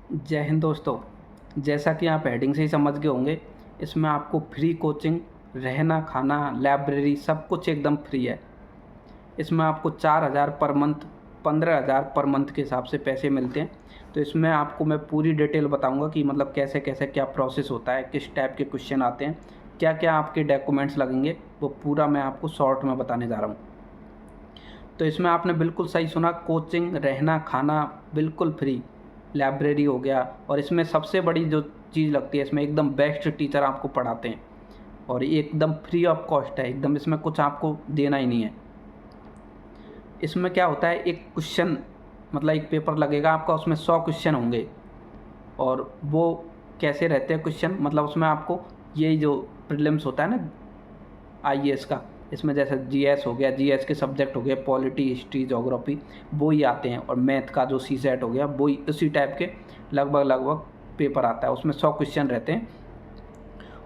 जय हिंद दोस्तों। जैसा कि आप हेडिंग से ही समझ गए होंगे, इसमें आपको फ्री कोचिंग, रहना, खाना, लाइब्रेरी सब कुछ एकदम फ्री है। इसमें आपको 4,000 पर मंथ, 15,000 पर मंथ के हिसाब से पैसे मिलते हैं। तो इसमें आपको मैं पूरी डिटेल बताऊंगा कि मतलब कैसे कैसे क्या प्रोसेस होता है, किस टाइप के क्वेश्चन आते हैं, क्या क्या आपके डॉक्यूमेंट्स लगेंगे, वो पूरा मैं आपको शॉर्ट में बताने जा रहा हूँ। तो इसमें आपने बिल्कुल सही सुना, कोचिंग, रहना, खाना बिल्कुल फ्री, लाइब्रेरी हो गया। और इसमें सबसे बड़ी जो चीज़ लगती है, इसमें एकदम बेस्ट टीचर आपको पढ़ाते हैं और ये एकदम फ्री ऑफ कॉस्ट है, एकदम इसमें कुछ आपको देना ही नहीं है। इसमें क्या होता है, एक क्वेश्चन मतलब एक पेपर लगेगा आपका, उसमें 100 क्वेश्चन होंगे। और वो कैसे रहते हैं क्वेश्चन, मतलब उसमें आपको यही जो प्रीलिम्स होता है ना आईएएस का, इसमें जैसे जीएस हो गया, जीएस के सब्जेक्ट हो गए पॉलिटी, हिस्ट्री, ज्योग्राफी, वो ही आते हैं। और मैथ का जो सीसेट हो गया, वो ही उसी टाइप के लगभग पेपर आता है। उसमें 100 क्वेश्चन रहते हैं।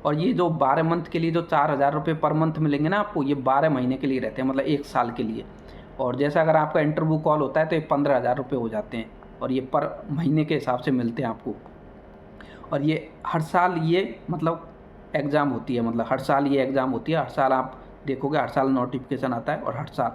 और ये जो 12 मंथ के लिए जो 4,000 रुपये पर मंथ मिलेंगे ना आपको, ये 12 महीने के लिए रहते हैं, मतलब 1 साल के लिए। और जैसा अगर आपका इंटरव्यू कॉल होता है तो ये 15,000 रुपये हो जाते हैं, और ये पर महीने के हिसाब से मिलते हैं आपको। और ये हर साल ये मतलब एग्ज़ाम होती है, मतलब हर साल ये एग्ज़ाम होती है। हर साल आप देखोगे, हर साल नोटिफिकेशन आता है, और हर साल।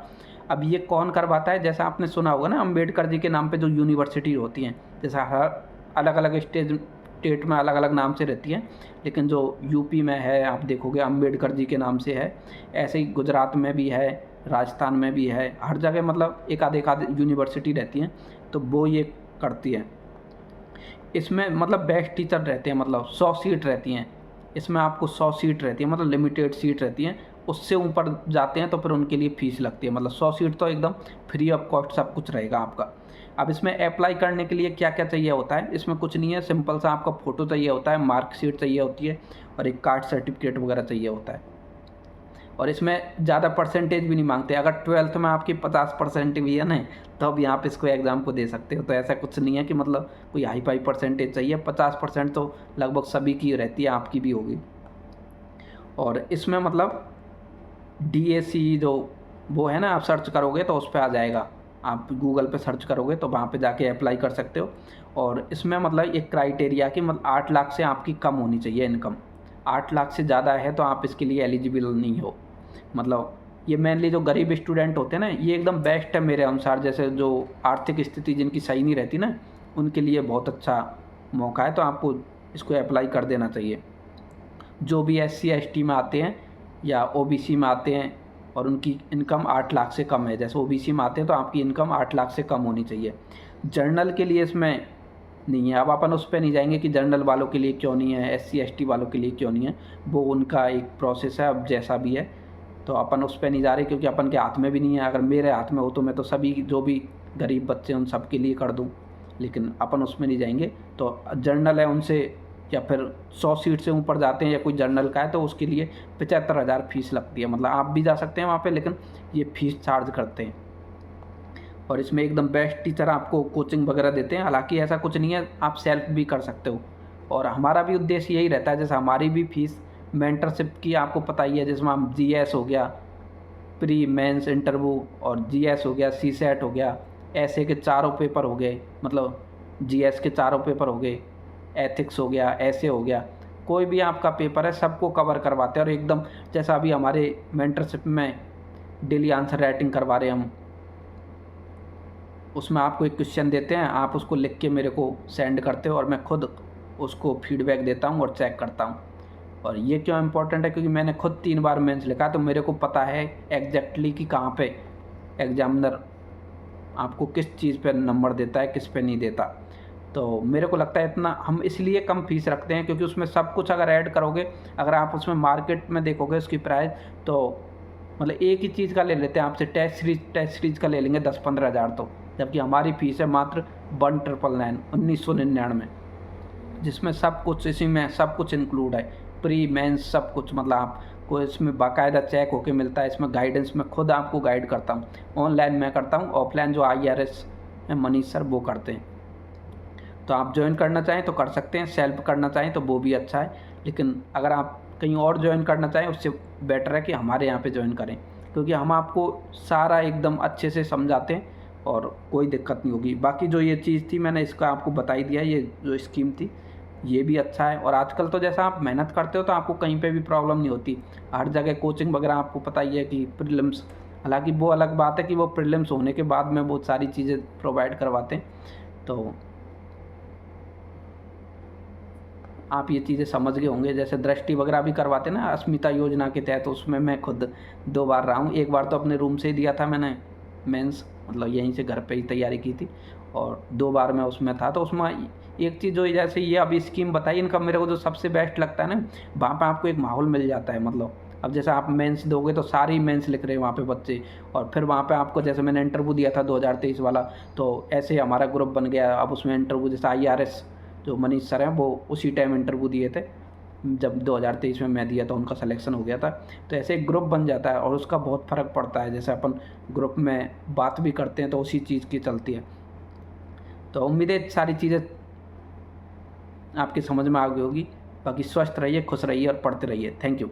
अब ये कौन करवाता है, जैसा आपने सुना होगा ना, अम्बेडकर जी के नाम पे जो यूनिवर्सिटी होती हैं, जैसा हर अलग अलग स्टेट में अलग अलग नाम से रहती हैं, लेकिन जो यूपी में है आप देखोगे अम्बेडकर जी के नाम से है। ऐसे ही गुजरात में भी है, राजस्थान में भी है, हर जगह मतलब एक आध यूनिवर्सिटी रहती हैं, तो वो ये करती है। इसमें मतलब बेस्ट टीचर रहते हैं, मतलब 100 सीट रहती हैं। इसमें आपको 100 सीट रहती है, मतलब लिमिटेड सीट रहती हैं। उससे ऊपर जाते हैं तो फिर उनके लिए फ़ीस लगती है। मतलब 100 सीट तो एकदम फ्री ऑफ कॉस्ट सब कुछ रहेगा आपका। अब इसमें अप्लाई करने के लिए क्या क्या चाहिए होता है, इसमें कुछ नहीं है, सिंपल सा आपका फ़ोटो चाहिए होता है, मार्कशीट चाहिए होती है, और एक कास्ट सर्टिफिकेट वगैरह चाहिए होता है। और इसमें ज़्यादा परसेंटेज भी नहीं मांगते। अगर 12th में आपकी 50% भी है ना, तो अब आप इसको एग्ज़ाम को दे सकते हो। तो ऐसा कुछ नहीं है कि मतलब कोई हाई फाई परसेंटेज चाहिए, 50% तो लगभग सभी की रहती है, आपकी भी होगी। और इसमें मतलब डीएसी जो वो है ना, आप सर्च करोगे तो उस पर आ जाएगा। आप गूगल पे सर्च करोगे तो वहाँ पे जाके अप्लाई कर सकते हो। और इसमें मतलब एक क्राइटेरिया कि मतलब 8 लाख से आपकी कम होनी चाहिए इनकम। 8 लाख से ज़्यादा है तो आप इसके लिए एलिजिबल नहीं हो। मतलब ये मेनली जो गरीब स्टूडेंट होते हैं ना, ये एकदम बेस्ट है मेरे अनुसार। जैसे जो आर्थिक स्थिति जिनकी सही नहीं रहती ना, उनके लिए बहुत अच्छा मौका है, तो आपको इसको अप्लाई कर देना चाहिए। जो भी SC ST में आते हैं या OBC में आते हैं और उनकी इनकम 8 लाख से कम है, जैसे OBC में आते हैं तो आपकी इनकम 8 लाख से कम होनी चाहिए। जर्नल के लिए इसमें नहीं है। अब अपन उस पर नहीं जाएंगे कि जर्नल वालों के लिए क्यों नहीं है, SC ST वालों के लिए क्यों नहीं है, वो उनका एक प्रोसेस है, अब जैसा भी है। तो अपन उस पर नहीं जा रहे, क्योंकि अपन के हाथ में भी नहीं है। अगर मेरे हाथ में हो तो मैं तो सभी जो भी गरीब बच्चे हैं उन सब के लिए कर दूँ, लेकिन अपन उसमें नहीं जाएंगे। तो जर्नल है उनसे, या फिर 100 सीट से ऊपर जाते हैं या कोई जर्नल का है, तो उसके लिए 75,000 फीस लगती है। मतलब आप भी जा सकते हैं वहाँ पे, लेकिन ये फ़ीस चार्ज करते हैं। और इसमें एकदम बेस्ट टीचर आपको कोचिंग वगैरह देते हैं। हालांकि ऐसा कुछ नहीं है, आप सेल्फ भी कर सकते हो। और हमारा भी उद्देश्य यही रहता है, जैसे हमारी भी फीस मेंटरशिप की आपको पता ही है, जिसमें हम GS हो गया, प्री मेंस इंटरव्यू, और GS हो गया, CSET हो गया, ऐसे के चारों पेपर हो गए, मतलब GS के चारों पेपर हो गए, एथिक्स हो गया, ऐसे हो गया, कोई भी आपका पेपर है सबको कवर करवाते हैं। और एकदम जैसा अभी हमारे मेंटरशिप में डेली आंसर राइटिंग करवा रहे हैं हम, उसमें आपको एक क्वेश्चन देते हैं, आप उसको लिख के मेरे को सेंड करते हो, और मैं खुद उसको फीडबैक देता हूँ और चेक करता हूँ। और ये क्यों इम्पोर्टेंट है, क्योंकि मैंने खुद 3 बार मेंस लिखा, तो मेरे को पता है एग्जैक्टली कि कहाँ पे एग्जामिनर आपको किस चीज़ पे नंबर देता है, किस पे नहीं देता। तो मेरे को लगता है इतना हम इसलिए कम फीस रखते हैं, क्योंकि उसमें सब कुछ अगर ऐड करोगे, अगर आप उसमें मार्केट में देखोगे उसकी प्राइस, तो मतलब एक ही चीज़ का ले लेते हैं आपसे, टेस्ट सीरीज का ले लेंगे 10-15 हज़ार, तो जबकि हमारी फ़ीस है मात्र 1999, जिसमें सब कुछ, इसी में सब कुछ इंक्लूड है, प्री मेंस सब कुछ। मतलब आपको इसमें बाकायदा चेक होके मिलता है। इसमें गाइडेंस मैं खुद आपको गाइड करता हूँ, ऑनलाइन मैं करता हूँ, ऑफलाइन जो IRS है मनीष सर वो करते हैं। तो आप ज्वाइन करना चाहें तो कर सकते हैं, सेल्फ करना चाहें तो वो भी अच्छा है। लेकिन अगर आप कहीं और ज्वाइन करना चाहें, उससे बेटर है कि हमारे यहाँ पे ज्वाइन करें, क्योंकि हम आपको सारा एकदम अच्छे से समझाते हैं और कोई दिक्कत नहीं होगी। बाकी जो ये चीज़ थी मैंने इसका आपको बता ही दिया, ये जो स्कीम थी ये भी अच्छा है। और आजकल तो जैसा आप मेहनत करते हो तो आपको कहीं पे भी प्रॉब्लम नहीं होती, हर जगह कोचिंग वगैरह आपको पता ही है कि प्रीलिम्स, हालांकि वो अलग बात है कि वो प्रीलिम्स होने के बाद में बहुत सारी चीज़ें प्रोवाइड करवाते हैं, तो आप ये चीज़ें समझ गए होंगे। जैसे दृष्टि वगैरह भी करवाते हैं ना अस्मिता योजना के तहत, उसमें मैं खुद 2 बार रहा हूँ। एक बार तो अपने रूम से ही दिया था मैंने मेंस, मतलब यहीं से घर पे ही तैयारी की थी, और 2 बार मैं उसमें था। तो उसमें एक चीज़ जो जैसे ये अभी स्कीम बताई इनका, मेरे को जो सबसे बेस्ट लगता है ना, वहाँ पर आपको एक माहौल मिल जाता है। मतलब अब जैसे आप मेंस दोगे तो सारे ही मेंस लिख रहे हैं वहाँ पे बच्चे, और फिर वहाँ पे आपको, जैसे मैंने इंटरव्यू दिया था 2023 वाला, तो ऐसे ही हमारा ग्रुप बन गया। अब उसमें इंटरव्यू जैसे IRS जो मनीष सर हैं वो उसी टाइम इंटरव्यू दिए थे जब 2023 में मैं दिया था, उनका सिलेक्शन हो गया था। तो ऐसे एक ग्रुप बन जाता है और उसका बहुत फ़र्क पड़ता है। जैसे अपन ग्रुप में बात भी करते हैं तो उसी चीज़ की चलती है। तो उम्मीद है सारी चीज़ें आपकी समझ में आ गई होगी। बाकी स्वस्थ रहिए, खुश रहिए और पढ़ते रहिए। Thank you.